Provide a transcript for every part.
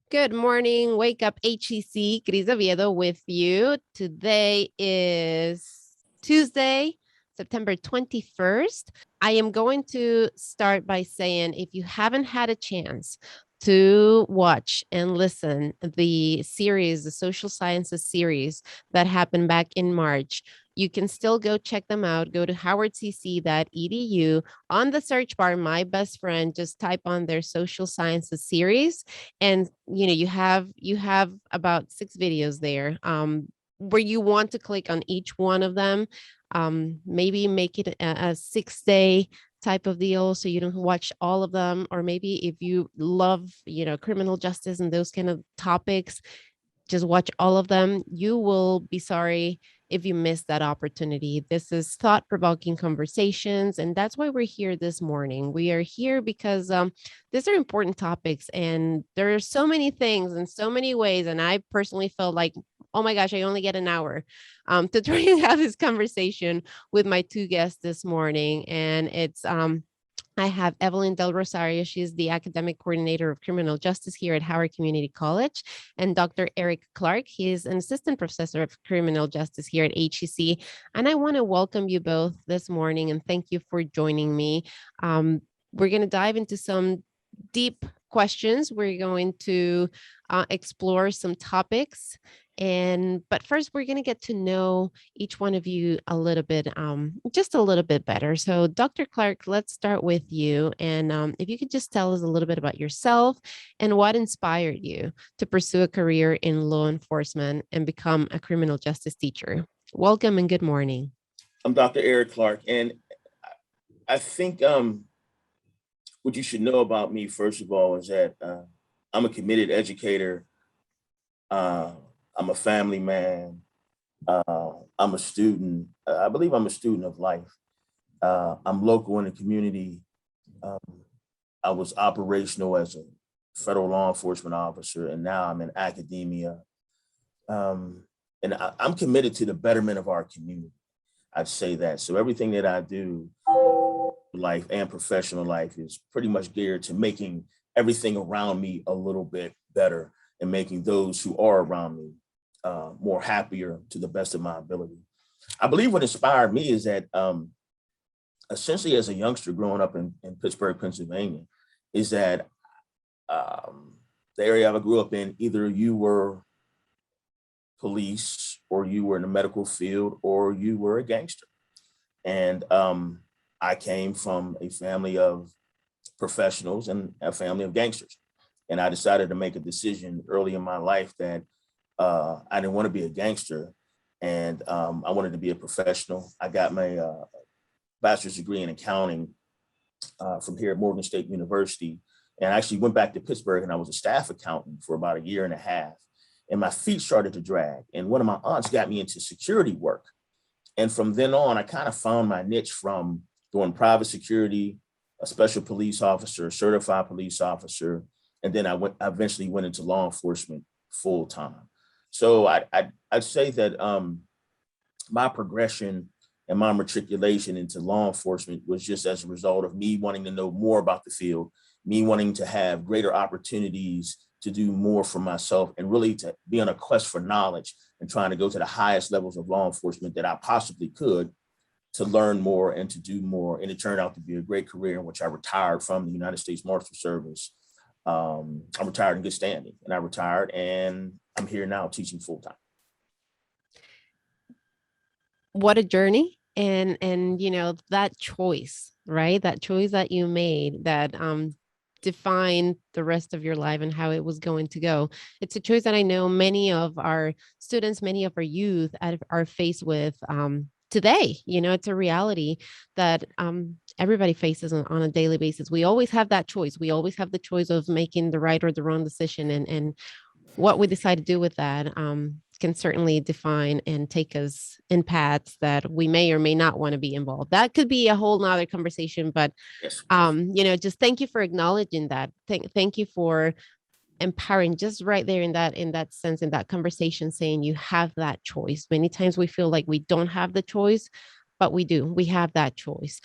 Good morning. Wake up HEC. Cris Oviedo with you. Today is Tuesday, September 21st. I am going to start by saying if you haven't had a chance to watch and listen the series, the social sciences series that happened back in March, you can still go check them out. Go to howardcc.edu. On the search bar, my best friend, just type on their social sciences series, and you have about 6 videos there, where you want to click on each one of them. Maybe make it a 6 day type of deal so you don't watch all of them, or maybe if you love criminal justice and those kind of topics, just watch all of them. You will be sorry if you miss that opportunity. This is thought provoking conversations, and that's why we're here this morning. We are here because these are important topics, and there are so many things in so many ways. And I personally felt like, oh my gosh, I only get an hour to try and have this conversation with my two guests this morning. And I have Evelyn Del Rosario. She's the academic coordinator of criminal justice here at Howard Community College, and Dr. Eric Clark. He is an assistant professor of criminal justice here at HEC. And I want to welcome you both this morning and thank you for joining me. We're going to dive into some deep questions. We're going to explore some topics. But first, we're going to get to know each one of you a little bit, just a little bit better. So, Dr. Clark, let's start with you. And if you could just tell us a little bit about yourself and what inspired you to pursue a career in law enforcement and become a criminal justice teacher. Welcome and good morning. I'm Dr. Eric Clark, and I think what you should know about me, first of all, is that I'm a committed educator. I'm a family man. I'm a student. I believe I'm a student of life. I'm local in the community. Um, I was operational as a federal law enforcement officer, and now I'm in academia. And I'm committed to the betterment of our community. I'd say that. So everything that I do, life and professional life, is pretty much geared to making everything around me a little bit better and making those who are around me more happier to the best of my ability. I believe what inspired me is that essentially as a youngster growing up in Pittsburgh, Pennsylvania, is that the area I grew up in, either you were police or you were in the medical field or you were a gangster. And I came from a family of professionals and a family of gangsters. And I decided to make a decision early in my life that I didn't want to be a gangster, and I wanted to be a professional. I got my bachelor's degree in accounting from here at Morgan State University, and I actually went back to Pittsburgh and I was a staff accountant for about a year and a half. And my feet started to drag. And one of my aunts got me into security work. And from then on, I kind of found my niche from doing private security, a special police officer, a certified police officer. And then I eventually went into law enforcement full time. So I'd say that my progression and my matriculation into law enforcement was just as a result of me wanting to know more about the field, me wanting to have greater opportunities to do more for myself, and really to be on a quest for knowledge and trying to go to the highest levels of law enforcement that I possibly could, to learn more and to do more. And it turned out to be a great career in which I retired from the United States Marshal Service. I'm retired in good standing, and I retired, and I'm here now teaching full time. What a journey. And that choice, right? That choice that you made that define the rest of your life and how it was going to go. It's a choice that I know many of our students, many of our youth are faced with today. It's a reality that everybody faces on a daily basis. We always have that choice. We always have the choice of making the right or the wrong decision. And what we decide to do with that can certainly define and take us in paths that we may or may not want to be involved. That could be a whole nother conversation, but Yes. just thank you for acknowledging that. Thank you for empowering, just right there in that sense, in that conversation, saying you have that choice. Many times we feel like we don't have the choice, but we do. We have that choice.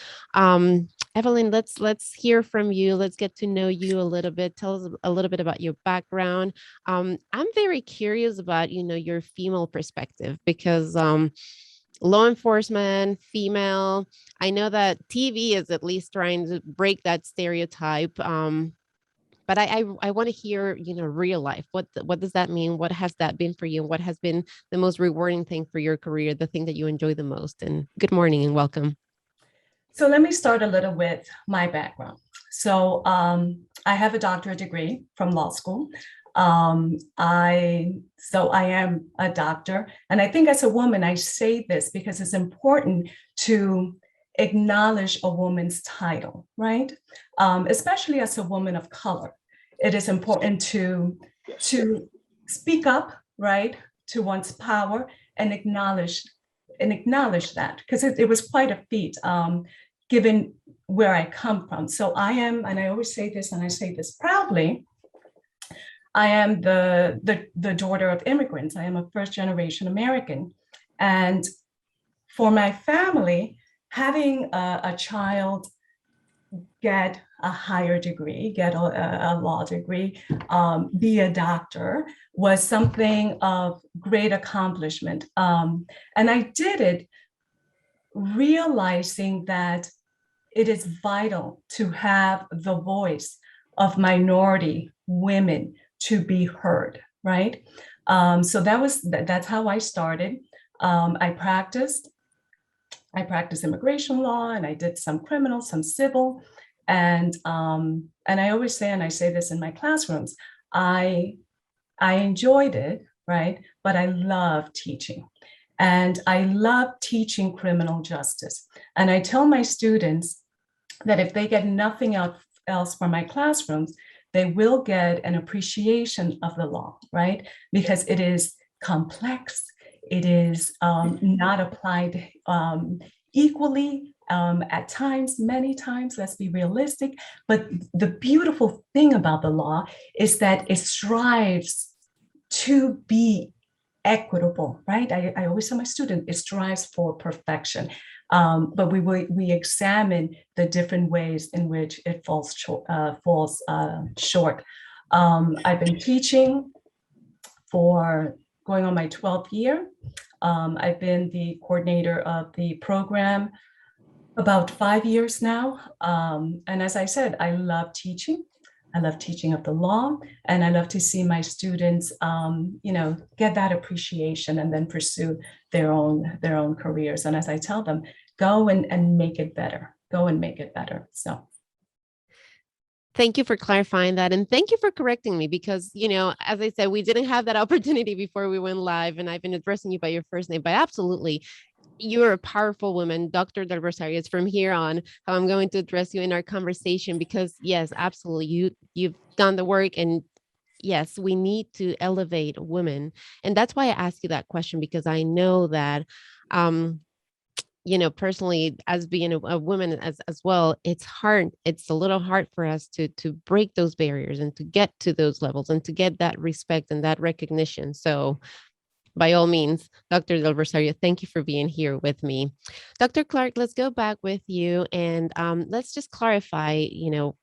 Evelyn, let's hear from you. Let's get to know you a little bit. Tell us a little bit about your background. I'm very curious about, your female perspective because law enforcement, female. I know that TV is at least trying to break that stereotype. But I want to hear, real life. What does that mean? What has that been for you? What has been the most rewarding thing for your career? The thing that you enjoy the most? And good morning and welcome. So let me start a little with my background. So I have a doctorate degree from law school. I am a doctor. And I think as a woman, I say this because it's important to acknowledge a woman's title, right? Especially as a woman of color. It is important to speak up, right, to one's power and acknowledge that, because it was quite a feat given where I come from. So I am, and I always say this, and I say this proudly, I am the daughter of immigrants. I am a first generation American. And for my family, having a child get a higher degree, get a law degree, be a doctor was something of great accomplishment. And I did it realizing that it is vital to have the voice of minority women to be heard, right? So that's how I started. I practiced immigration law, and I did some criminal, some civil, and I always say, and I say this in my classrooms, I enjoyed it, right? But I love teaching, and I love teaching criminal justice. And I tell my students that if they get nothing else from my classrooms, they will get an appreciation of the law, right? Because it is complex. It is not applied equally at times, many times, let's be realistic. But the beautiful thing about the law is that it strives to be equitable, right? I always tell my students, it strives for perfection. But we examine the different ways in which it falls short. I've been teaching for going on my 12th year. I've been the coordinator of the program about 5 years now. And as I said, I love teaching. I love teaching of the law, and I love to see my students, get that appreciation and then pursue their own careers. And as I tell them, go and make it better. Go and make it better. So. Thank you for clarifying that. And thank you for correcting me because, as I said, we didn't have that opportunity before we went live, and I've been addressing you by your first name, but absolutely. You're a powerful woman, Dr. Del Rosario. It's from here on how I'm going to address you in our conversation because yes, absolutely. You've done the work, and yes, we need to elevate women. And that's why I asked you that question, because I know that, personally, as being a woman as well, it's hard. It's a little hard for us to break those barriers and to get to those levels and to get that respect and that recognition. So by all means, Dr. Del Rosario, thank you for being here with me. Dr. Clark, let's go back with you and let's just clarify,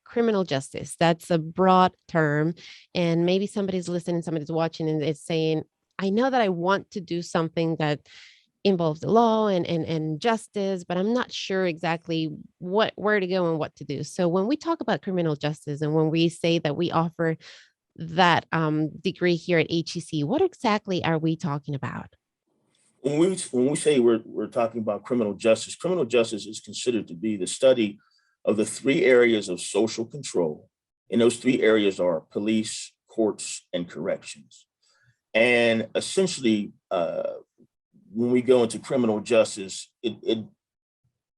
criminal justice. That's a broad term. And maybe somebody's listening, somebody's watching and is saying, I know that I want to do something that involves the law and justice, but I'm not sure exactly where to go and what to do. So when we talk about criminal justice and when we say that we offer that degree here at HEC, what exactly are we talking about? When we say we're talking about criminal justice is considered to be the study of the three areas of social control. And those three areas are police, courts, and corrections. And essentially, when we go into criminal justice,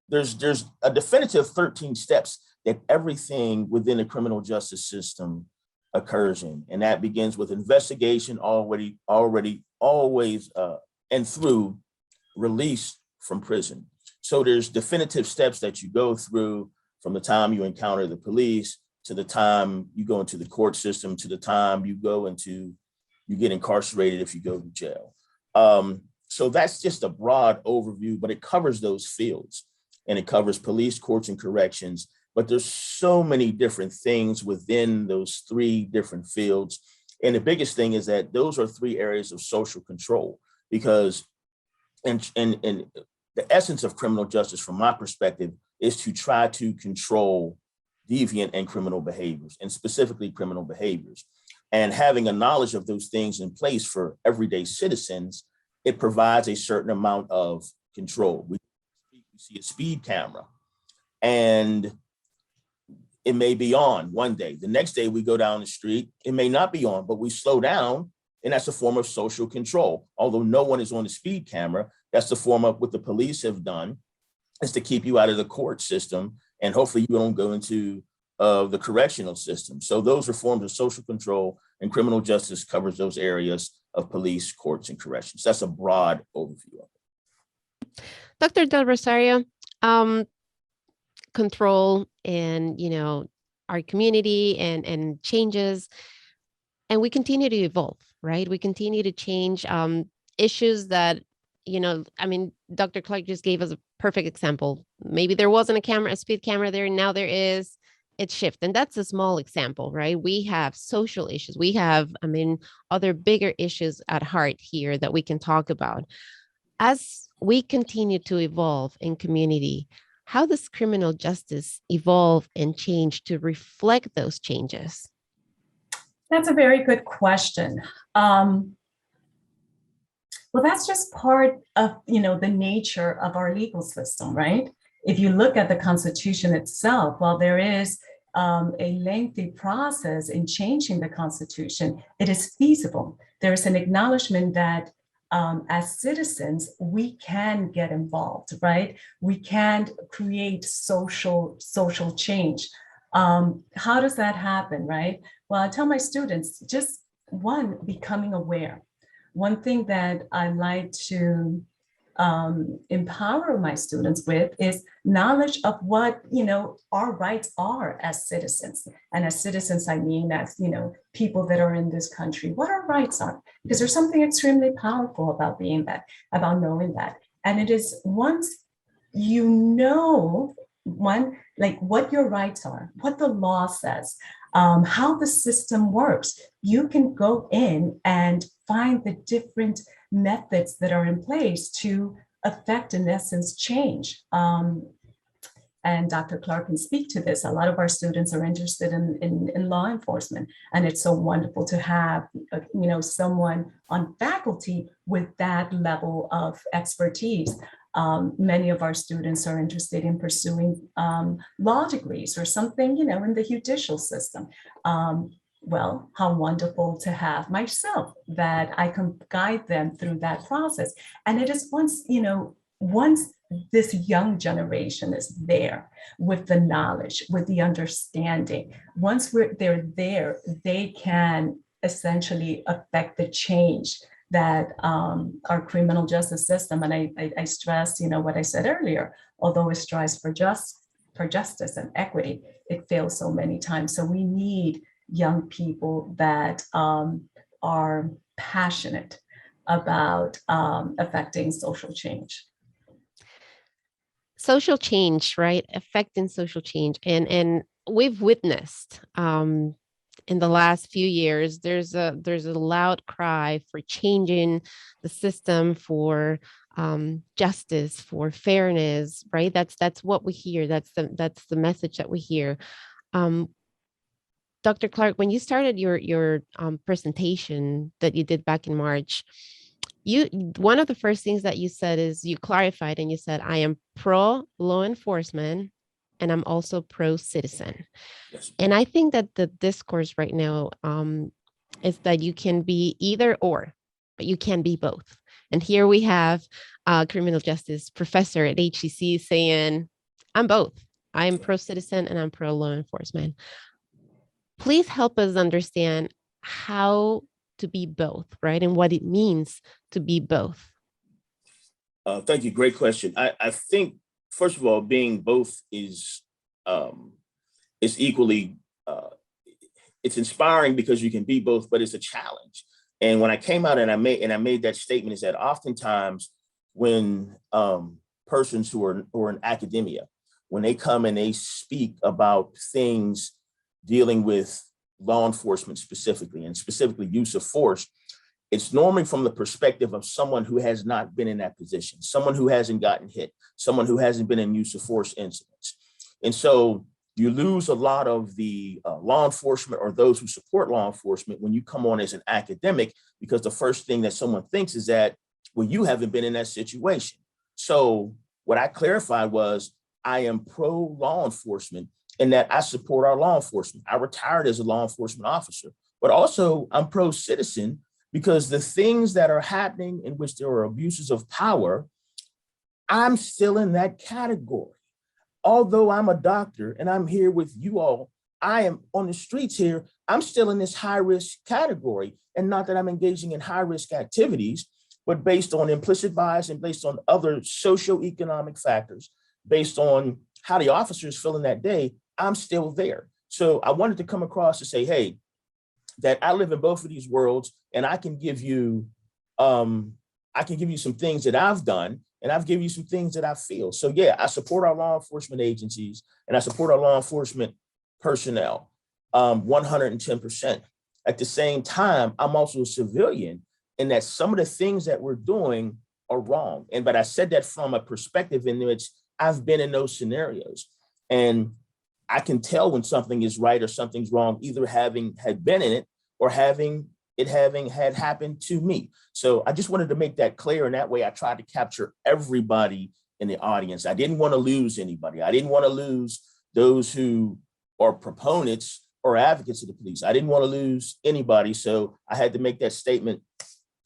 there's a definitive 13 steps that everything within the criminal justice system occurs in. And that begins with investigation always and through release from prison. So there's definitive steps that you go through from the time you encounter the police to the time you go into the court system, to the time you get incarcerated if you go to jail. So that's just a broad overview, but it covers those fields, and it covers police, courts, and corrections. but there's so many different things within those three different fields. And the biggest thing is that those are three areas of social control, because and the essence of criminal justice, from my perspective, is to try to control deviant and criminal behaviors, and specifically criminal behaviors. And having a knowledge of those things in place for everyday citizens, it provides a certain amount of control. We see a speed camera, and it may be on one day. The next day we go down the street, it may not be on, but we slow down, and that's a form of social control. Although no one is on the speed camera, that's the form of what the police have done, is to keep you out of the court system, and hopefully you don't go into the correctional system. So those are forms of social control, and criminal justice covers those areas of police, courts, and corrections. That's a broad overview of it. Dr. Del Rosario, control and, our community and changes, and we continue to evolve, right? We continue to change issues that, Dr. Clark just gave us a perfect example. Maybe there wasn't a speed camera there, now there is. It's shift. And that's a small example, right? We have social issues. We have, other bigger issues at heart here that we can talk about. As we continue to evolve in community, how does criminal justice evolve and change to reflect those changes? That's a very good question. Well, that's just part of, the nature of our legal system, right? If you look at the Constitution itself, while there is a lengthy process in changing the Constitution, it is feasible. There is an acknowledgement that as citizens, we can get involved, right? We can create social change. How does that happen, right? Well, I tell my students, just one, becoming aware. One thing that I like to empower my students with is knowledge of what our rights are as citizens. And as citizens, I mean as people that are in this country, what our rights are, because there's something extremely powerful about about knowing that. And it is once you know what your rights are, what the law says, how the system works, you can go in and find the different methods that are in place to affect, in essence, change. And Dr. Clark can speak to this. A lot of our students are interested in law enforcement, and it's so wonderful to have someone on faculty with that level of expertise. Many of our students are interested in pursuing law degrees or something, in the judicial system. Well, how wonderful to have myself that I can guide them through that process. And it is once this young generation is there with the knowledge, with the understanding, once they're there, they can essentially affect the change that our criminal justice system, and I stress, what I said earlier, although it strives for justice and equity, it fails so many times. So we need young people that are passionate about affecting social change. Social change, right? Affecting social change. And we've witnessed in the last few years, there's a loud cry for changing the system, for justice, for fairness, right? That's what we hear. That's the message that we hear. Dr. Clark, when you started your presentation that you did back in March, one of the first things that you said is you clarified and you said, I am pro law enforcement and I'm also pro citizen. Yes. And I think that the discourse right now is that you can be either or, but you can be both. And here we have a criminal justice professor at HCC saying, I'm both. I'm pro citizen and I'm pro law enforcement. Please help us understand how to be both, right? And what it means to be both. Thank you. Great question. I think, first of all, being both is equally, it's inspiring because you can be both, but it's a challenge. And when I came out and I made that statement, is that oftentimes when persons who are in academia, when they come and they speak about things dealing with law enforcement specifically, and specifically use of force, it's normally from the perspective of someone who has not been in that position, someone who hasn't gotten hit, someone who hasn't been in use of force incidents. And so you lose a lot of the law enforcement or those who support law enforcement when you come on as an academic, because the first thing that someone thinks is that, well, you haven't been in that situation. So what I clarified was I am pro law enforcement in that I support our law enforcement. I retired as a law enforcement officer, but also I'm pro citizen because the things that are happening in which there are abuses of power, I'm still in that category. Although I'm a doctor and I'm here with you all, I am on the streets here, I'm still in this high risk category. And not that I'm engaging in high risk activities, but based on implicit bias and based on other socioeconomic factors, based on how the officers feeling that day, I'm still there. So I wanted to come across to say, hey, that I live in both of these worlds, and I can give you some things that I've done, and I've given you some things that I feel. So yeah, I support our law enforcement agencies and I support our law enforcement personnel 110%. At the same time, I'm also a civilian in that some of the things that we're doing are wrong. But I said that from a perspective in which I've been in those scenarios. And I can tell when something is right or something's wrong, either having had been in it or having had happened to me. So I just wanted to make that clear. And that way I tried to capture everybody in the audience. I didn't want to lose anybody. I didn't want to lose those who are proponents or advocates of the police. I didn't want to lose anybody. So I had to make that statement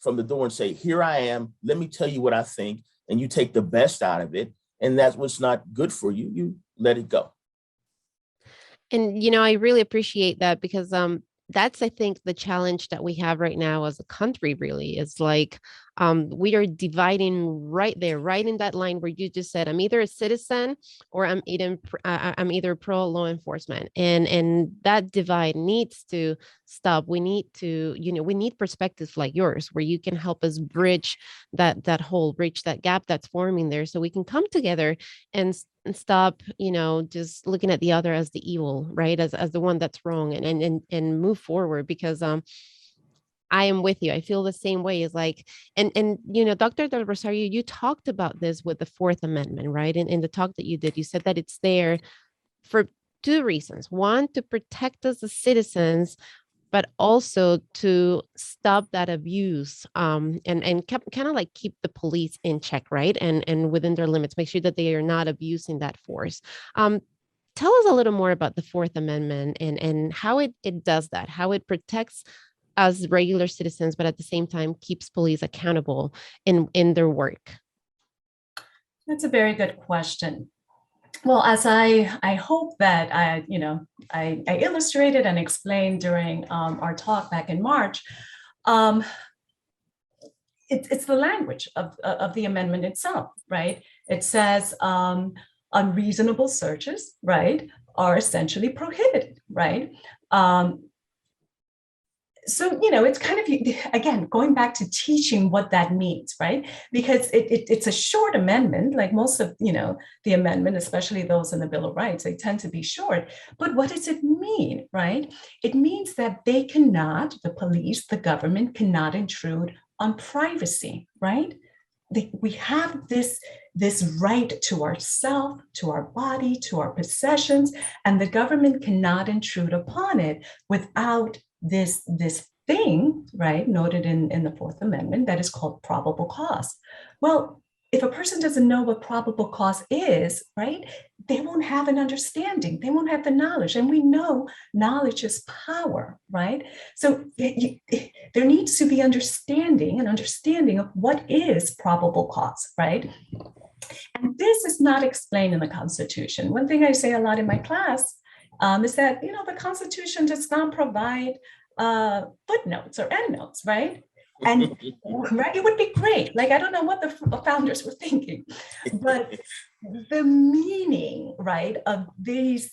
from the door and say, here I am, let me tell you what I think, and you take the best out of it. And that's what's not good for you, you let it go. And, I really appreciate that because that's, I think, the challenge that we have right now as a country really is like we are dividing right there, right in that line where you just said, I'm either a citizen or I'm either pro law enforcement. And that divide needs to stop. We need to, we need perspectives like yours where you can help us bridge bridge that gap that's forming there so we can come together and stop, just looking at the other as the evil, right? As the one that's wrong and move forward because I am with you. I feel the same way. Is like, and Dr. Del Rosario, you talked about this with the Fourth Amendment, right? In the talk that you did, you said that it's there for two reasons. One, to protect us as citizens, but also to stop that abuse and kind of like keep the police in check, right? And within their limits, make sure that they are not abusing that force. Tell us a little more about the Fourth Amendment and how it does that, how it protects us regular citizens, but at the same time keeps police accountable in their work. That's a very good question. Well, as I hope that I illustrated and explained during our talk back in March, it's the language of the amendment itself, right? It says unreasonable searches, right, are essentially prohibited, right? So, it's kind of, again, going back to teaching what that means, right? Because it's a short amendment, like most of, the amendment, especially those in the Bill of Rights, they tend to be short. But what does it mean, right? It means that the police, the government cannot intrude on privacy, right? We have this right to ourself, to our body, to our possessions, and the government cannot intrude upon it without this thing, right, noted in the Fourth Amendment that is called probable cause. Well, if a person doesn't know what probable cause is, right, they won't have an understanding, they won't have the knowledge. And we know knowledge is power, right? So there needs to be an understanding of what is probable cause, right? And this is not explained in the Constitution. One thing I say a lot in my class is that, the Constitution does not provide footnotes or endnotes, right? And right, it would be great. Like, I don't know what the founders were thinking, but the meaning, right, of these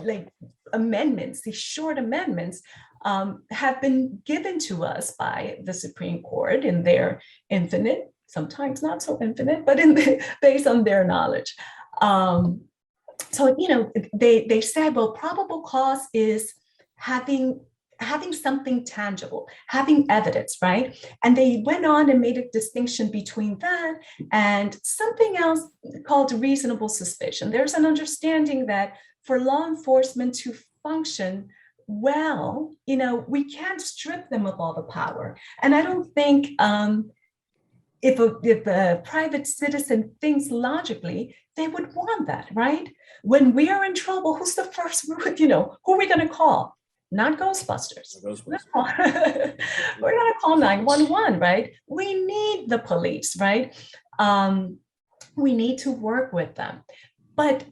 like amendments, these short amendments, have been given to us by the Supreme Court in their infinite, sometimes not so infinite, but based on their knowledge. so they said, well, probable cause is having something tangible, having evidence, right? And they went on and made a distinction between that and something else called reasonable suspicion. There's an understanding that for law enforcement to function well, we can't strip them of all the power. And I don't think if a private citizen thinks logically, they would want that, right? When we are in trouble, who's the first, who are we going to call? Not Ghostbusters. We're going to call 911, right? We need the police, right? We need to work with them. But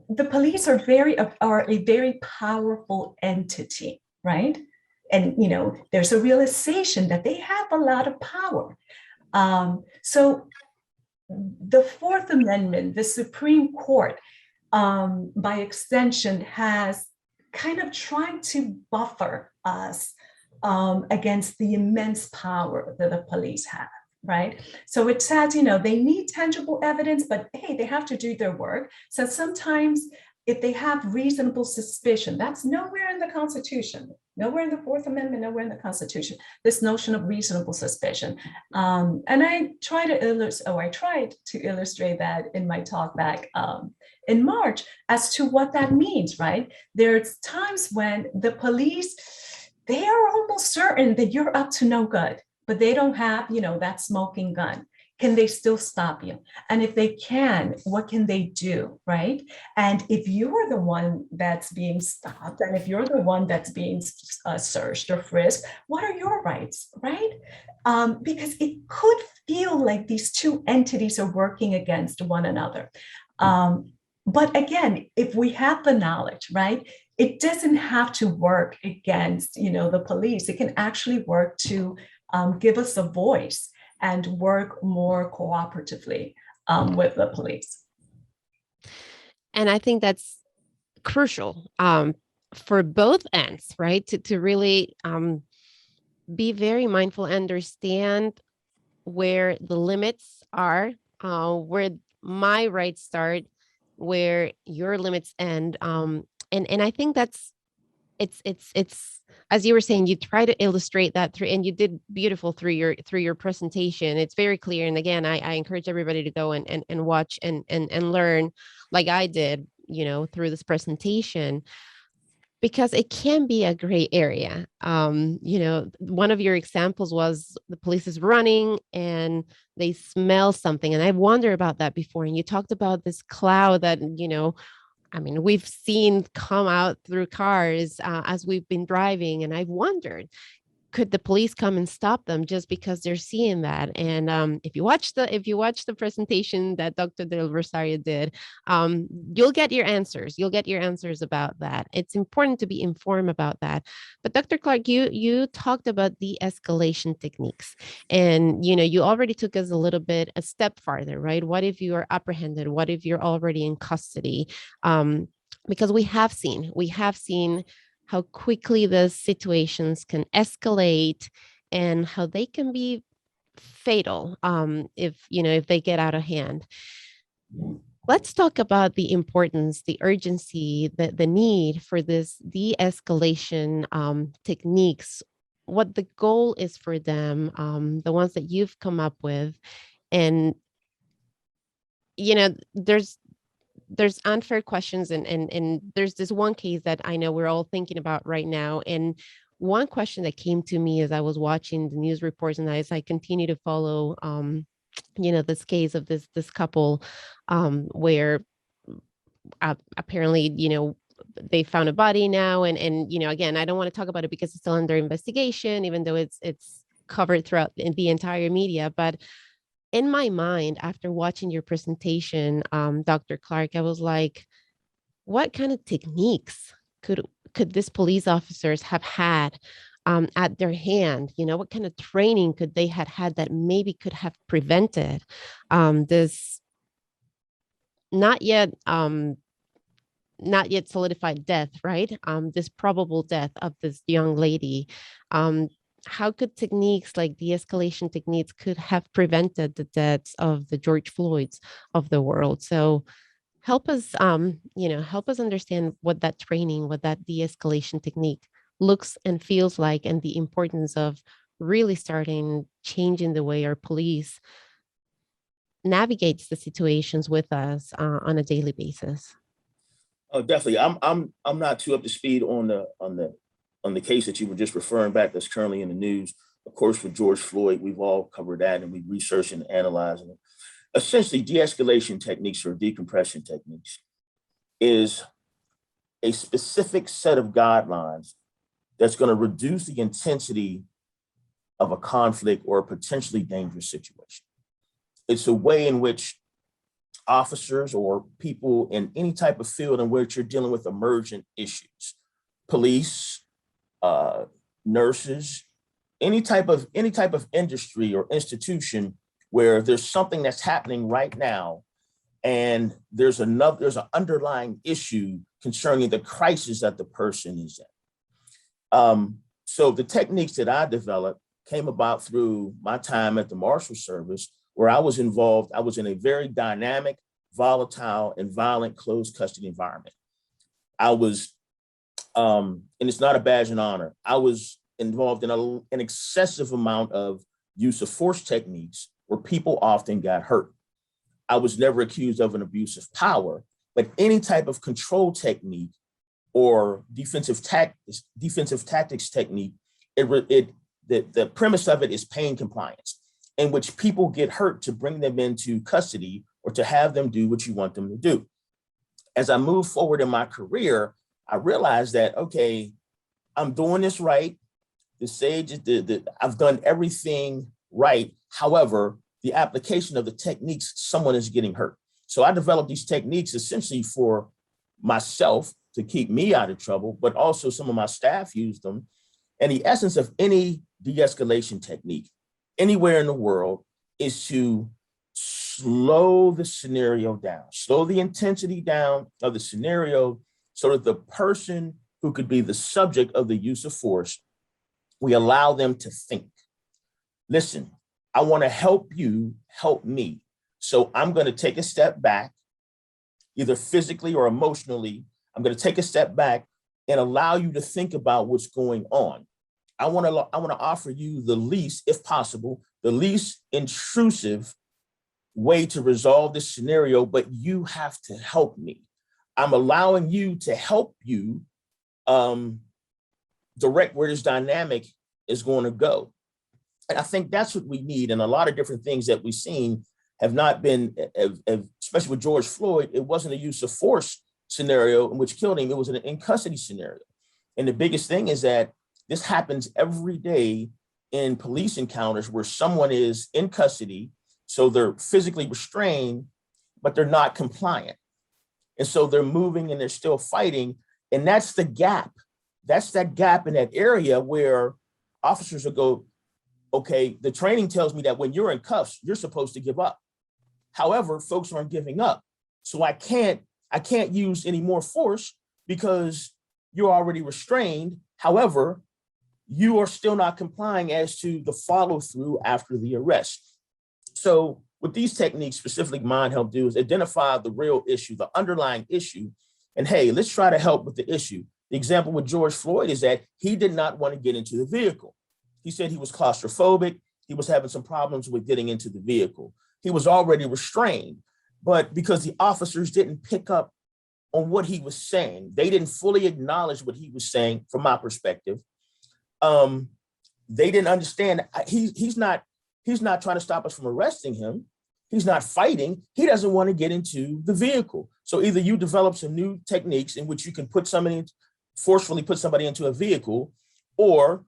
the police are a very powerful entity, right? And, there's a realization that they have a lot of power. So the Fourth Amendment, the Supreme Court, by extension, has kind of tried to buffer us against the immense power that the police have, right? So it says, they need tangible evidence, but hey, they have to do their work. So sometimes if they have reasonable suspicion, that's nowhere in the Constitution, nowhere in the Fourth Amendment, nowhere in the Constitution, this notion of reasonable suspicion. And I tried to illustrate that in my talk back in March as to what that means, right? There's times when the police, they are almost certain that you're up to no good, but they don't have, that smoking gun. Can they still stop you? And if they can, what can they do, right? And if you are the one that's being stopped, and if you're the one that's being searched or frisked, what are your rights, right? Because it could feel like these two entities are working against one another. But again, if we have the knowledge, right, it doesn't have to work against, the police. It can actually work to give us a voice and work more cooperatively with the police. And I think that's crucial for both ends, right? To really be very mindful, understand where the limits are, where my rights start, where your limits end. And I think that's it's as you were saying, you try to illustrate that through, and you did beautiful through your presentation. It's very clear. And again, I encourage everybody to go and watch and learn like I did, through this presentation, because it can be a gray area. One of your examples was the police is running and they smell something. And I wonder about that before. And you talked about this cloud that, we've seen come out through cars as we've been driving. And I've wondered, could the police come and stop them just because they're seeing that? And if you watch the presentation that Dr. Del Rosario did, you'll get your answers. You'll get your answers about that. It's important to be informed about that. But Dr. Clark, you talked about de-escalation techniques, and you already took us a step farther, right? What if you are apprehended? What if you're already in custody? Because we have seen how quickly the situations can escalate and how they can be fatal if they get out of hand. Let's talk about the importance, the urgency, the need for this de-escalation techniques, what the goal is for them, the ones that you've come up with. And there's unfair questions, and there's this one case that I know we're all thinking about right now. And one question that came to me as I was watching the news reports and as I continue to follow, this case of this couple, where apparently, they found a body now, and again, I don't want to talk about it because it's still under investigation, even though it's covered throughout the entire media. But in my mind, after watching your presentation, Dr. Clark, I was like, what kind of techniques could these police officers have had at their hand? What kind of training could they have had that maybe could have prevented this not yet solidified death, right? This probable death of this young lady. How could techniques like de-escalation techniques could have prevented the deaths of the George Floyds of the world? So Help us, help us understand what that training, what that de-escalation technique looks and feels like, and the importance of really starting changing the way our police navigates the situations with us on a daily basis. Oh, definitely. I'm not too up to speed on the case that you were just referring back that's currently in the news. Of course, with George Floyd, we've all covered that and we researched and analyzed it. Essentially, de-escalation techniques or decompression techniques is a specific set of guidelines that's going to reduce the intensity of a conflict or a potentially dangerous situation. It's a way in which officers or people in any type of field in which you're dealing with emergent issues, police, nurses, any type of industry or institution where there's something that's happening right now, and there's an underlying issue concerning the crisis that the person is in. So the techniques that I developed came about through my time at the Marshal Service, where I was involved. I was in a very dynamic, volatile, and violent closed custody environment. I was, and it's not a badge of honor, I was involved in an excessive amount of use of force techniques where people often got hurt. I was never accused of an abuse of power, but any type of control technique or defensive tactics technique, the premise of it is pain compliance, in which people get hurt to bring them into custody or to have them do what you want them to do. As I move forward in my career, I realized that, okay, I'm doing this right. I've done everything right. However, the application of the techniques, someone is getting hurt. So I developed these techniques essentially for myself to keep me out of trouble, but also some of my staff used them. And the essence of any de-escalation technique anywhere in the world is to slow the scenario down, slow the intensity down of the scenario so that the person who could be the subject of the use of force, we allow them to think. Listen, I want to help you help me. So I'm going to take a step back, either physically or emotionally. I'm going to take a step back and allow you to think about what's going on. I want to offer you the least, if possible, the least intrusive way to resolve this scenario, but you have to help me. I'm allowing you to help you direct where this dynamic is going to go. And I think that's what we need. And a lot of different things that we've seen have not been, especially with George Floyd, it wasn't a use of force scenario in which killed him. It was an in custody scenario. And the biggest thing is that this happens every day in police encounters where someone is in custody, so they're physically restrained, but they're not compliant. And so they're moving and they're still fighting. And that's the gap. That's that gap in that area where officers will go, okay, the training tells me that when you're in cuffs, you're supposed to give up. However, folks aren't giving up. So I can't use any more force because you're already restrained. However, you are still not complying as to the follow through after the arrest. So what these techniques, specifically mine, help do is identify the real issue, the underlying issue. And hey, let's try to help with the issue. The example with George Floyd is that he did not want to get into the vehicle. He said he was claustrophobic. He was having some problems with getting into the vehicle. He was already restrained, but because the officers didn't pick up on what he was saying, they didn't fully acknowledge what he was saying from my perspective. They didn't understand. He's not trying to stop us from arresting him. He's not fighting. He doesn't want to get into the vehicle. So either you develop some new techniques in which you can forcefully put somebody into a vehicle, or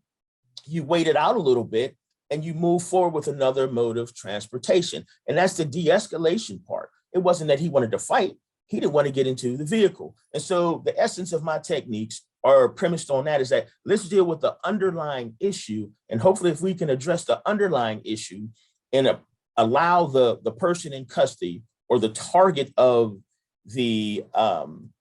you wait it out a little bit and you move forward with another mode of transportation. And that's the de-escalation part. It wasn't that he wanted to fight. He didn't want to get into the vehicle. And so the essence of my techniques are premised on that, is that let's deal with the underlying issue. And hopefully if we can address the underlying issue and allow the person in custody or the target of the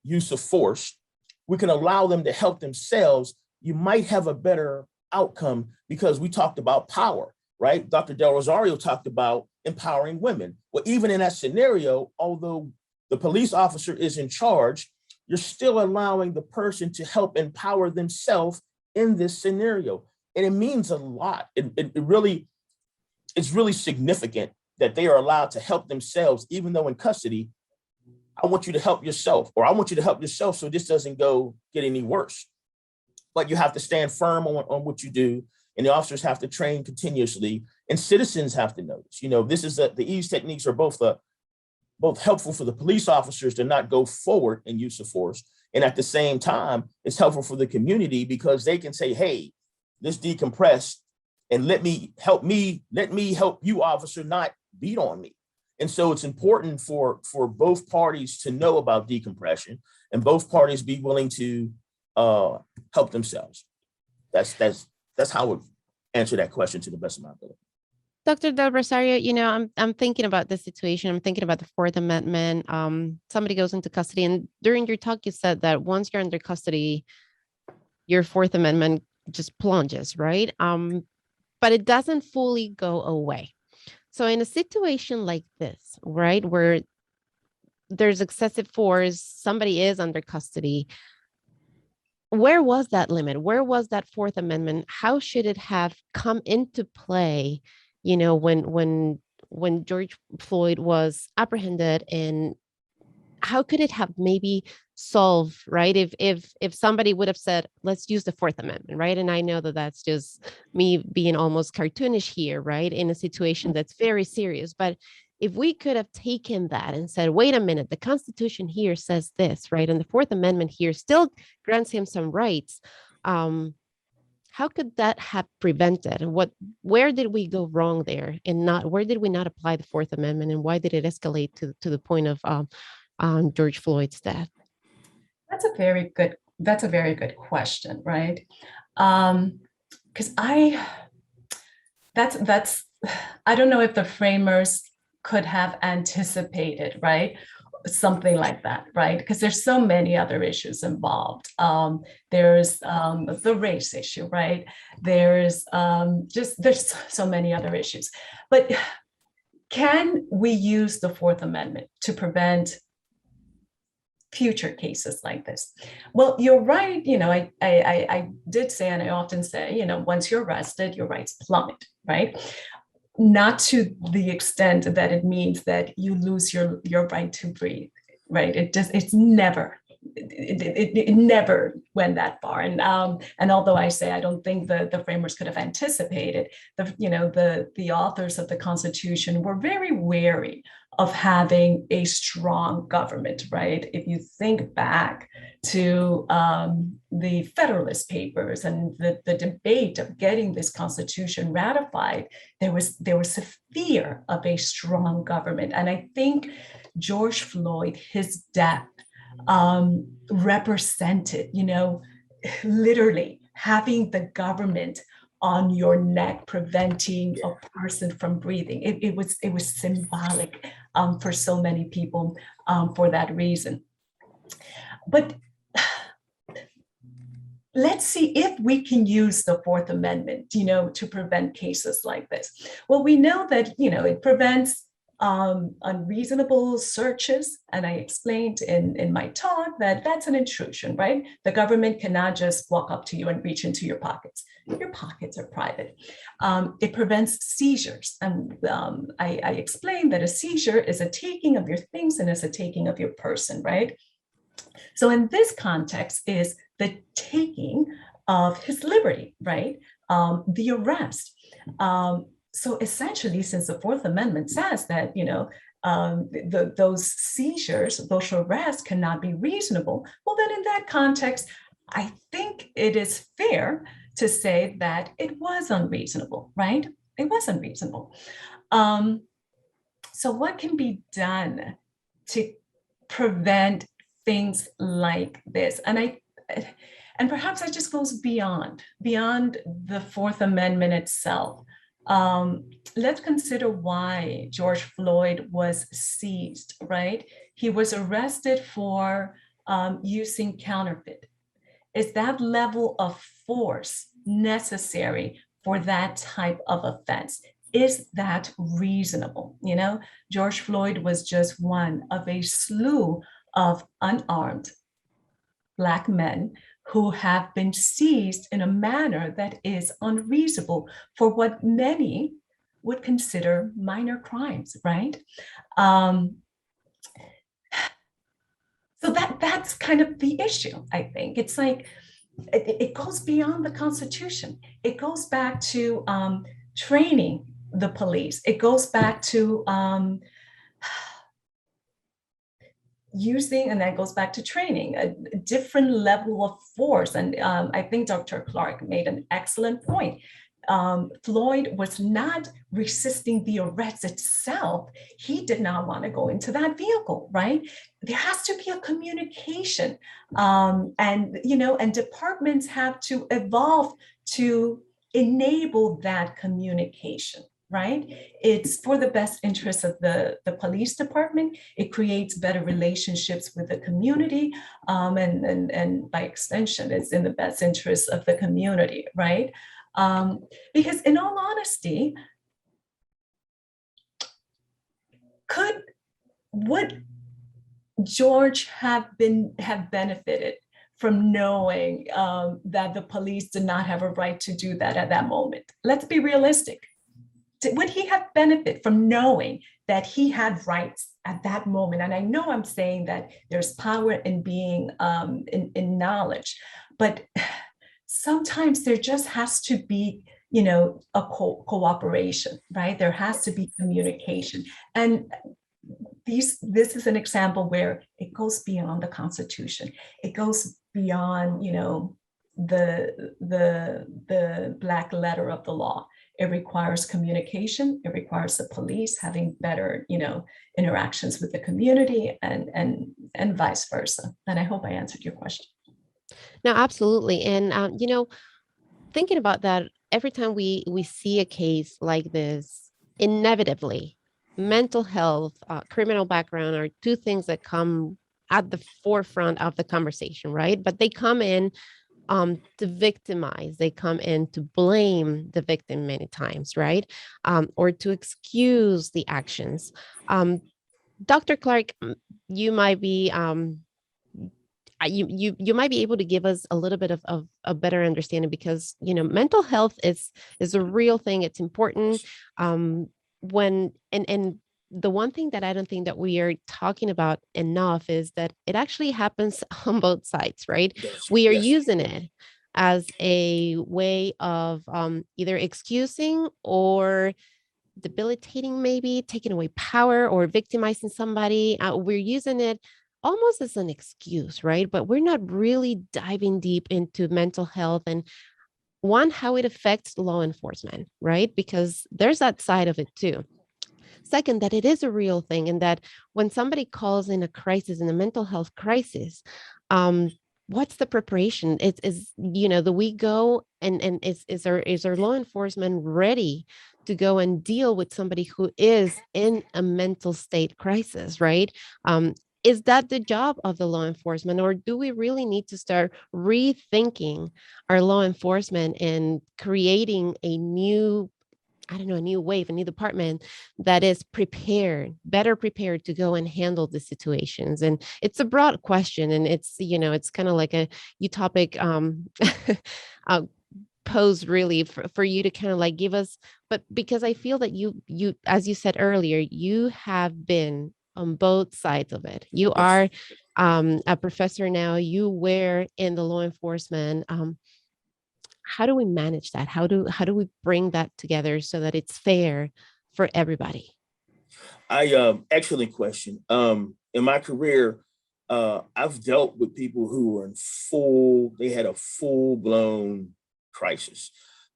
use of force, we can allow them to help themselves. You might have a better outcome because we talked about power, right? Dr. Del Rosario talked about empowering women. Well, even in that scenario, although the police officer is in charge, you're still allowing the person to help empower themselves in this scenario. And it means a lot. It's really significant that they are allowed to help themselves, even though in custody. I want you to help yourself, or I want you to help yourself so this doesn't get any worse. But you have to stand firm on what you do, and the officers have to train continuously, and citizens have to know this. This is the ease techniques are both helpful for the police officers to not go forward in use of force, and at the same time, it's helpful for the community because they can say, "Hey, let's decompress, and let me help you, officer, not beat on me." And so it's important for both parties to know about decompression, and both parties be willing to help themselves. That's how I would answer that question to the best of my ability. Dr. Del Rosario, I'm thinking about this situation. I'm thinking about the Fourth Amendment. Somebody goes into custody, and during your talk, you said that once you're under custody, your Fourth Amendment just plunges, right? But it doesn't fully go away. So in a situation like this, right, where there's excessive force, somebody is under custody, where was that limit? Where was that Fourth Amendment? How should it have come into play, when George Floyd was apprehended, and how could it have maybe solved, right? If somebody would have said, let's use the Fourth Amendment, right? And I know that that's just me being almost cartoonish here, right? In a situation that's very serious. But if we could have taken that and said, wait a minute, the Constitution here says this, right? And the Fourth Amendment here still grants him some rights. How could that have prevented? Where did we go wrong there? And where did we not apply the Fourth Amendment? And why did it escalate to the point of George Floyd's death? That's a very good question, right? Because I don't know if the framers could have anticipated, right? Something like that, right? Because there's so many other issues involved. There's the race issue, right? There's so many other issues. But can we use the Fourth Amendment to prevent future cases like this? Well, you're right. I did say, and I often say, once you're arrested, your rights plummet, right? Not to the extent that it means that you lose your right to breathe, right? It never went that far. And although I say I don't think the framers could have anticipated, the authors of the Constitution were very wary of having a strong government, right? If you think back to the Federalist Papers and the debate of getting this Constitution ratified, there was a fear of a strong government. And I think George Floyd, his death, represented, literally having the government on your neck, preventing a person from breathing. It was symbolic for so many people for that reason. But let's see if we can use the Fourth Amendment, to prevent cases like this. Well, we know that, it prevents unreasonable searches. And I explained in my talk that that's an intrusion, right? The government cannot just walk up to you and reach into your pockets. Your pockets are private. It prevents seizures. And I explained that a seizure is a taking of your things and is a taking of your person, right? So in this context is the taking of his liberty, right? The arrest. So essentially, since the Fourth Amendment says that, those seizures, those arrests cannot be reasonable, well, then in that context, I think it is fair to say that it was unreasonable, right? It was unreasonable. So what can be done to prevent things like this? And perhaps that just goes beyond the Fourth Amendment itself. Let's consider why George Floyd was seized, right? He was arrested for using counterfeit. Is that level of force necessary for that type of offense? is that reasonable? You know, George Floyd was just one of a slew of unarmed Black men who have been seized in a manner that is unreasonable for what many would consider minor crimes, right? Um, so that's kind of the issue, I think. It's like, it goes beyond the Constitution. It goes back to training the police. It goes back to using, and that goes back to training, a different level of force. And I think Dr. Clark made an excellent point. Floyd was not resisting the arrest itself. He did not want to go into that vehicle, right? There has to be a communication, and departments have to evolve to enable that communication. Right? It's for the best interest of the police department. It creates better relationships with the community. And by extension, it's in the best interest of the community, right? Because in all honesty, would George have benefited from knowing that the police did not have a right to do that at that moment? Let's be realistic. Would he have benefit from knowing that he had rights at that moment? And I know I'm saying that there's power in being in knowledge, but sometimes there just has to be, a cooperation, right? There has to be communication. And this is an example where it goes beyond the Constitution. It goes beyond, the black letter of the law. It requires communication. It requires the police having better, interactions with the community, and vice versa. And I hope I answered your question. No, absolutely. And thinking about that, every time we see a case like this, inevitably, mental health, criminal background are two things that come at the forefront of the conversation, right? But they come in to victimize, they come in to blame the victim many times, right? Or to excuse the actions. Dr. Clark, you might be you might be able to give us a little bit of a better understanding, because mental health is a real thing. It's important. When and the one thing that I don't think that we are talking about enough is that it actually happens on both sides, right? Yes. We are Yes. using it as a way of either excusing or debilitating, maybe taking away power or victimizing somebody. We're using it almost as an excuse, right? But we're not really diving deep into mental health and how it affects law enforcement, right? Because there's that side of it too. Second, that it is a real thing, and that when somebody calls in a crisis, in a mental health crisis, what's the preparation? Do we go and is our law enforcement ready to go and deal with somebody who is in a mental state crisis, right? Is that the job of the law enforcement, or do we really need to start rethinking our law enforcement and creating a new wave, a new department that is better prepared to go and handle the situations? And it's a broad question, and it's kind of like a utopic pose, really, for you to kind of like give us, but because I feel that you, as you said earlier, you have been on both sides of it. You are a professor now, you were in the law enforcement. How do we manage that? How do we bring that together so that it's fair for everybody? Excellent question. In my career, I've dealt with people who were they had a full-blown crisis.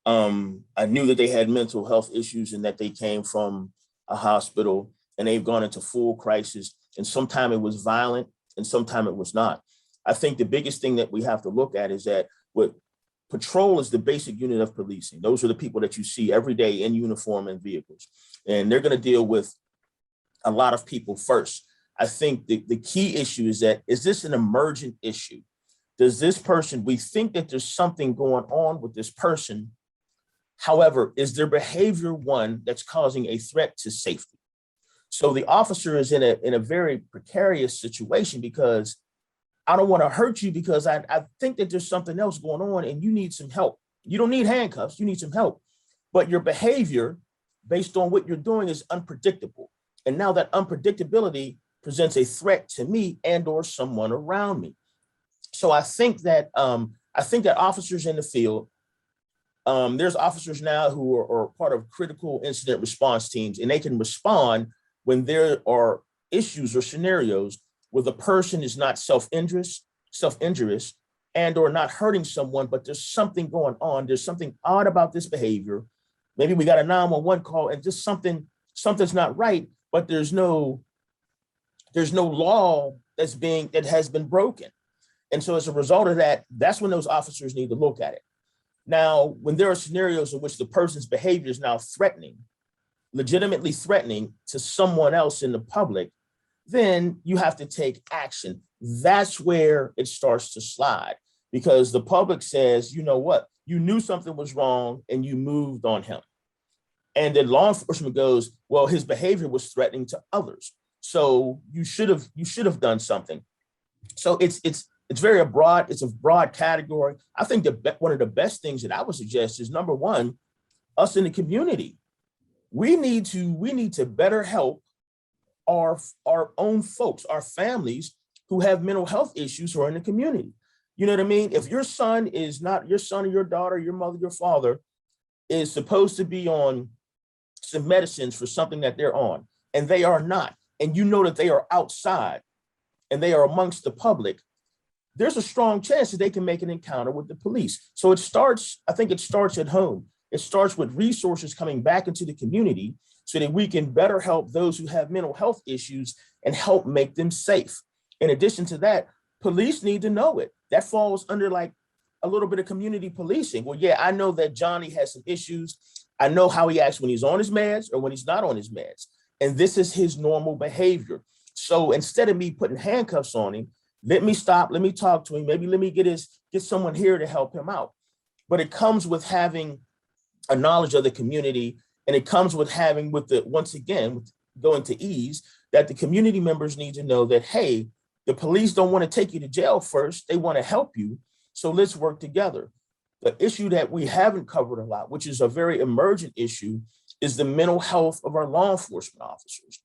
I knew that they had mental health issues and that they came from a hospital, and they've gone into full crisis. And sometimes it was violent and sometimes it was not. I think the biggest thing that we have to look at is that what patrol is the basic unit of policing. Those are the people that you see every day in uniform and vehicles, and they're going to deal with a lot of people first. I think the key issue is this an emergent issue? Does this person, we think that there's something going on with this person, However, is their behavior one that's causing a threat to safety? So the officer is in a very precarious situation because I don't want to hurt you because I think that there's something else going on and you need some help. You don't need handcuffs, you need some help. But your behavior based on what you're doing is unpredictable. And now that unpredictability presents a threat to me and or someone around me. So I think that officers in the field, there's officers now who are part of critical incident response teams, and they can respond when there are issues or scenarios where the person is not self-injurious and or not hurting someone, but there's something going on. There's something odd about this behavior. Maybe we got a 911 call and just something's not right, but there's no law that has been broken. And so as a result of that, that's when those officers need to look at it. Now, when there are scenarios in which the person's behavior is now legitimately threatening to someone else in the public, then you have to take action. That's where it starts to slide because the public says, you know what, you knew something was wrong and you moved on him. And then law enforcement goes, well, his behavior was threatening to others. So you should have done something. So it's a broad category. I think that one of the best things that I would suggest is, number one, us in the community. We need to better help our own folks, our families who have mental health issues who are in the community. You know what I mean? If your son is not your son or your daughter, your mother, your father is supposed to be on some medicines for something that they're on, and they are not, and you know that they are outside and they are amongst the public, there's a strong chance that they can make an encounter with the police. So I think it starts at home. It starts with resources coming back into the community so that we can better help those who have mental health issues and help make them safe. In addition to that, police need to know it. That falls under like a little bit of community policing. Well, yeah, I know that Johnny has some issues. I know how he acts when he's on his meds or when he's not on his meds. And this is his normal behavior. So instead of me putting handcuffs on him, let me stop, let me talk to him. Maybe let me get someone here to help him out. But it comes with having a knowledge of the community, and it comes with having with going to ease, that the community members need to know that, hey, the police don't want to take you to jail first, they want to help you. So let's work together. The issue that we haven't covered a lot, which is a very emergent issue, is the mental health of our law enforcement officers.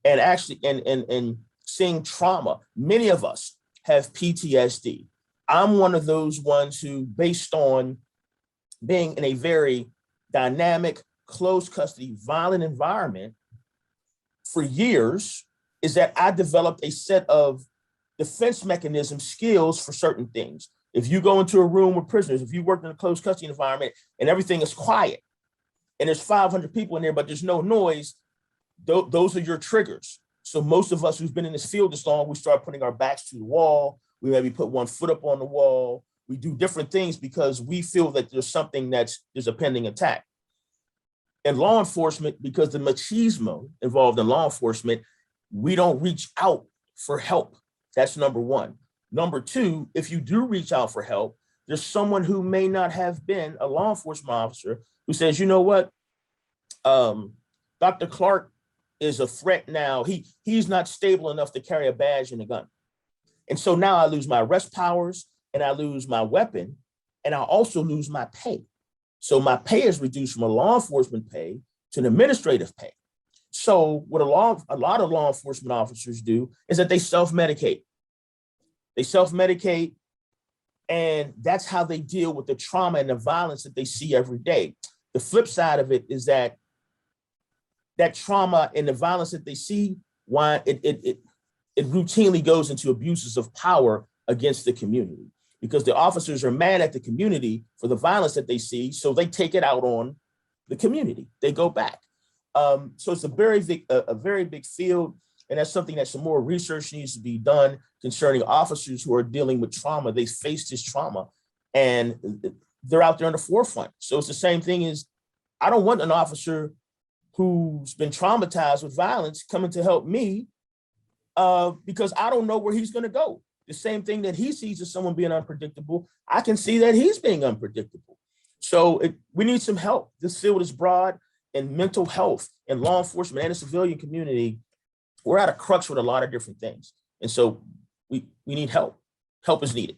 And actually, and seeing trauma. Many of us have PTSD. I'm one of those ones who, based on being in a very dynamic, close custody, violent environment for years, is that I developed a set of defense mechanism skills for certain things. If you go into a room with prisoners, if you work in a closed custody environment and everything is quiet and there's 500 people in there, but there's no noise, those are your triggers. So most of us who've been in this field this long, we start putting our backs to the wall. We maybe put one foot up on the wall. We do different things because we feel that there's a pending attack. In law enforcement, because the machismo involved in law enforcement, we don't reach out for help. That's number one. Number two, if you do reach out for help, there's someone who may not have been a law enforcement officer who says, you know what, Dr. Clark is a threat now. He's not stable enough to carry a badge and a gun. And so now I lose my arrest powers and I lose my weapon and I also lose my pay. So my pay is reduced from a law enforcement pay to an administrative pay. So what a lot of law enforcement officers do is that they self-medicate. They self-medicate, and that's how they deal with the trauma and the violence that they see every day. The flip side of it is that trauma and the violence that they see, why it routinely goes into abuses of power against the community, because the officers are mad at the community for the violence that they see, so they take it out on the community. They go back. So it's a very big field, and that's something that some more research needs to be done concerning officers who are dealing with trauma. They face this trauma, and they're out there on the forefront. So it's the same thing as, I don't want an officer who's been traumatized with violence coming to help me because I don't know where he's going to go. The same thing that he sees as someone being unpredictable, I can see that he's being unpredictable. So we need some help. This field is broad, and mental health and law enforcement and the civilian community, we're at a crux with a lot of different things. And so we need help. Help is needed.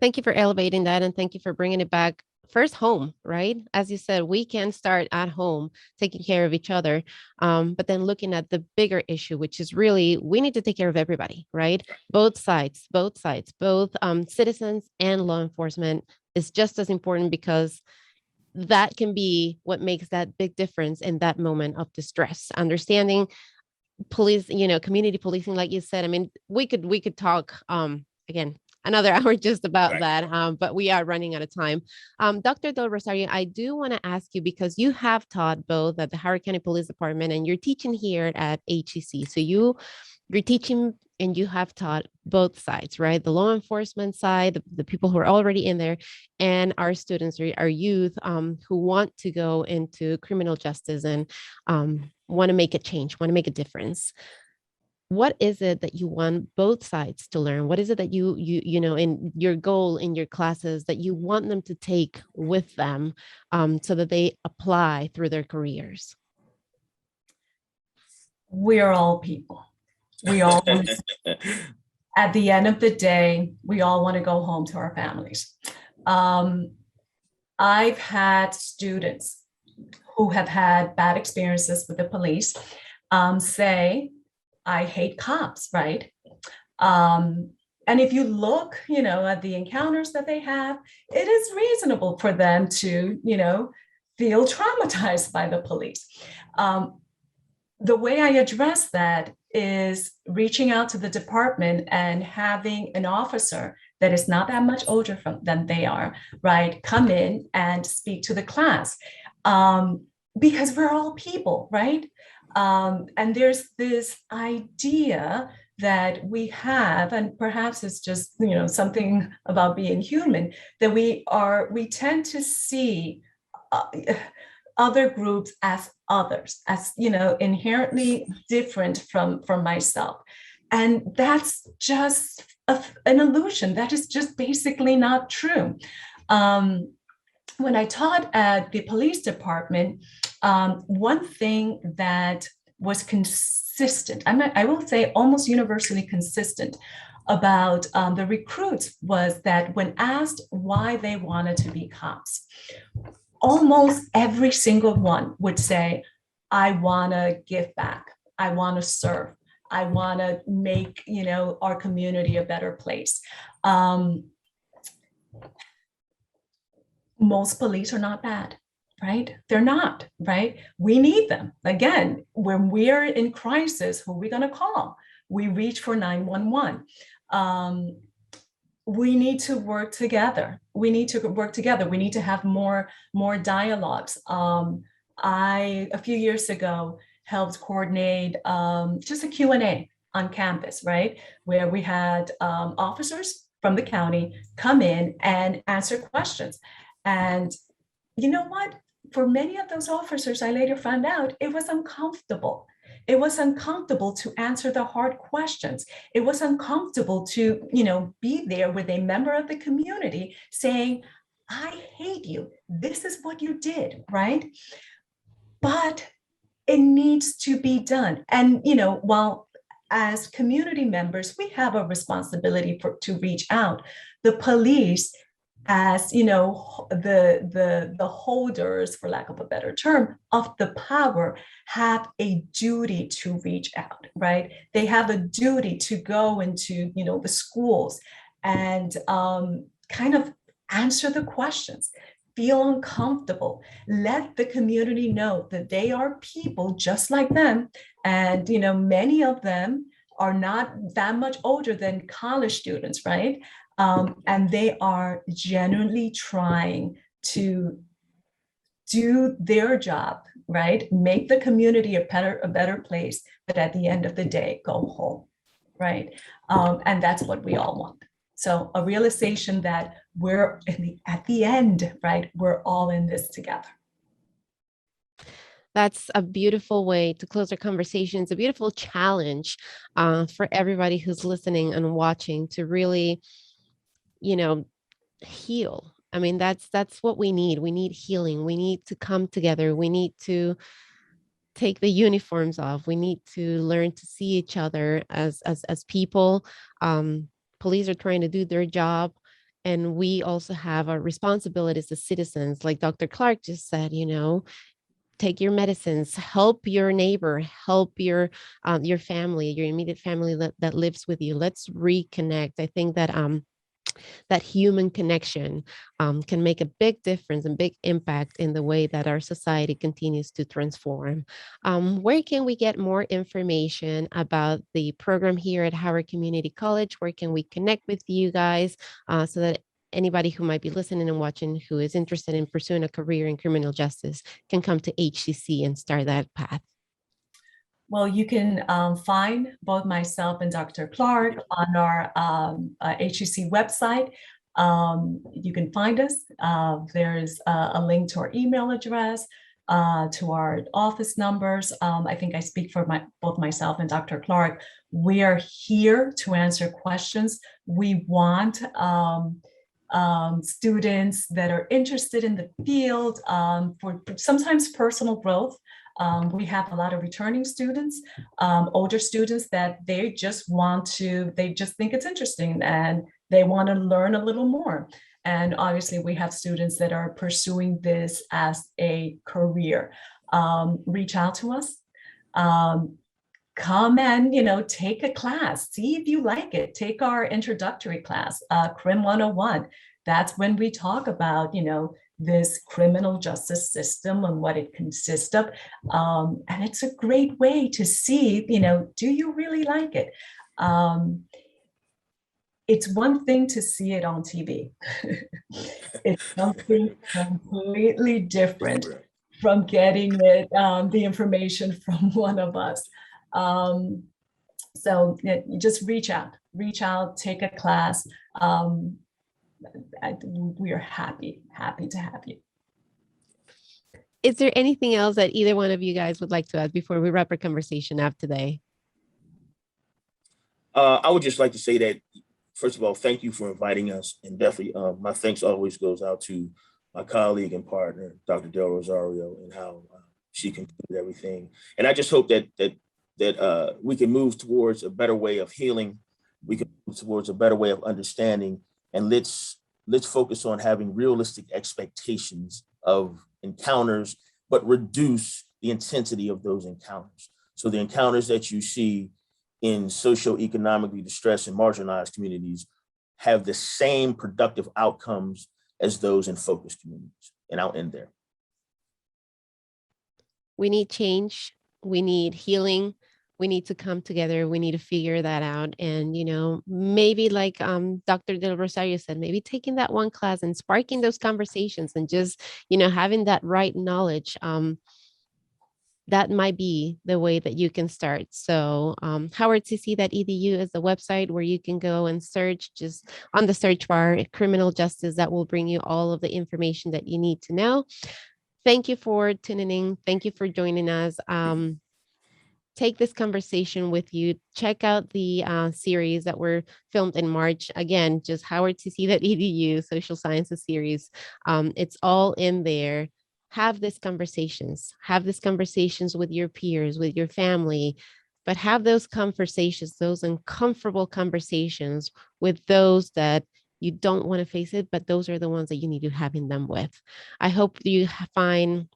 Thank you for elevating that, and thank you for bringing it back first home, right? As you said, we can start at home taking care of each other, but then looking at the bigger issue, which is really we need to take care of everybody, right? Both sides, both citizens and law enforcement is just as important, because that can be what makes that big difference in that moment of distress. Understanding police, community policing, like you said. I mean, we could talk again another hour just about that, but we are running out of time. Dr. Del Rosario, I do want to ask you, because you have taught both at the Howard County Police Department and you're teaching here at HEC. So you're teaching and you have taught both sides, right? The law enforcement side, the people who are already in there, and our students, our youth who want to go into criminal justice and want to make a change, want to make a difference. What is it that you want both sides to learn? What is it that you in your goal in your classes that you want them to take with them so that they apply through their careers? We are all people. We all, at the end of the day, we all want to go home to our families. I've had students who have had bad experiences with the police say, I hate cops, right? And if you look, at the encounters that they have, it is reasonable for them to, feel traumatized by the police. The way I address that is reaching out to the department and having an officer that is not that much older than they are, right, come in and speak to the class, because we're all people, right? And there's this idea that we have, and perhaps it's just, something about being human, that we tend to see other groups as others, as, inherently different from myself. And that's just an illusion. That is just basically not true. When I taught at the police department, one thing that was consistent, I will say almost universally consistent about the recruits, was that when asked why they wanted to be cops, almost every single one would say, I want to give back. I want to serve. I want to make, our community a better place. Most police are not bad, right? They're not, right? We need them. Again, when we are in crisis, who are we going to call? We reach for 911. We need to work together. We need to have more dialogues. A few years ago, helped coordinate just a Q&A on campus, right? Where we had officers from the county come in and answer questions. And you know what? For many of those officers, I later found out it was uncomfortable. It was uncomfortable to answer the hard questions. It was uncomfortable to, be there with a member of the community saying, I hate you. This is what you did, right? But it needs to be done. And, while as community members, we have a responsibility to reach out, the police, as the holders, for lack of a better term, of the power, have a duty to reach out, right? They have a duty to go into the schools and kind of answer the questions, feel uncomfortable, let the community know that they are people just like them, and many of them are not that much older than college students, right? And they are genuinely trying to do their job, right? Make the community a better place, but at the end of the day, go home, right? And that's what we all want. So a realization that we're at the end, right? We're all in this together. That's a beautiful way to close our conversation. It's a beautiful challenge for everybody who's listening and watching to really, heal I mean, that's what we need. We need healing. We need to come together. We need to take the uniforms off. We need to learn to see each other as people. Police are trying to do their job, and we also have our responsibilities as citizens. Like Dr. Clark just said, take your medicines, help your neighbor, help your family, your immediate family that lives with you. Let's reconnect. I think that that human connection can make a big difference and big impact in the way that our society continues to transform. Where can we get more information about the program here at Howard Community College? Where can we connect with you guys so that anybody who might be listening and watching who is interested in pursuing a career in criminal justice can come to HCC and start that path? Well, you can find both myself and Dr. Clark on our HCC website. You can find us. There's a link to our email address, to our office numbers. I think I speak for both myself and Dr. Clark. We are here to answer questions. We want students that are interested in the field for sometimes personal growth. We have a lot of returning students, older students that they just think it's interesting and they want to learn a little more. And obviously we have students that are pursuing this as a career. Reach out to us. Come and, take a class, see if you like it. Take our introductory class, Crim 101. That's when we talk about, this criminal justice system and what it consists of. And it's a great way to see, do you really like it? It's one thing to see it on TV. It's something completely different from getting it, the information from one of us. So you just reach out, take a class. We are happy to have you. Is there anything else that either one of you guys would like to add before we wrap our conversation up today? I would just like to say that, first of all, thank you for inviting us. And definitely my thanks always goes out to my colleague and partner, Dr. Del Rosario, and how she concluded everything. And I just hope that we can move towards a better way of healing. We can move towards a better way of understanding. And let's focus on having realistic expectations of encounters, but reduce the intensity of those encounters. So the encounters that you see in socioeconomically distressed and marginalized communities have the same productive outcomes as those in focused communities. And I'll end there. We need change. We need healing. We need to come together. We need to figure that out. And, maybe like Dr. Del Rosario said, maybe taking that one class and sparking those conversations and just, having that right knowledge, that might be the way that you can start. So howardcc.edu is the website where you can go and search, just on the search bar, criminal justice. That will bring you all of the information that you need to know. Thank you for tuning in. Thank you for joining us. Take this conversation with you. Check out the series that were filmed in March. Again, just howardcc.edu, social sciences series. It's all in there. Have these conversations. Have these conversations with your peers, with your family, but have those conversations, those uncomfortable conversations with those that you don't want to face it, but those are the ones that you need to have in them with. I hope you find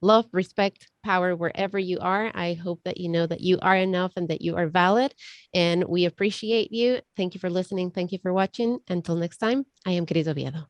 love, respect, power wherever you are. I hope that you know that you are enough and that you are valid, and we appreciate you. Thank you for listening. Thank you for watching. Until next time, I am Cris Oviedo.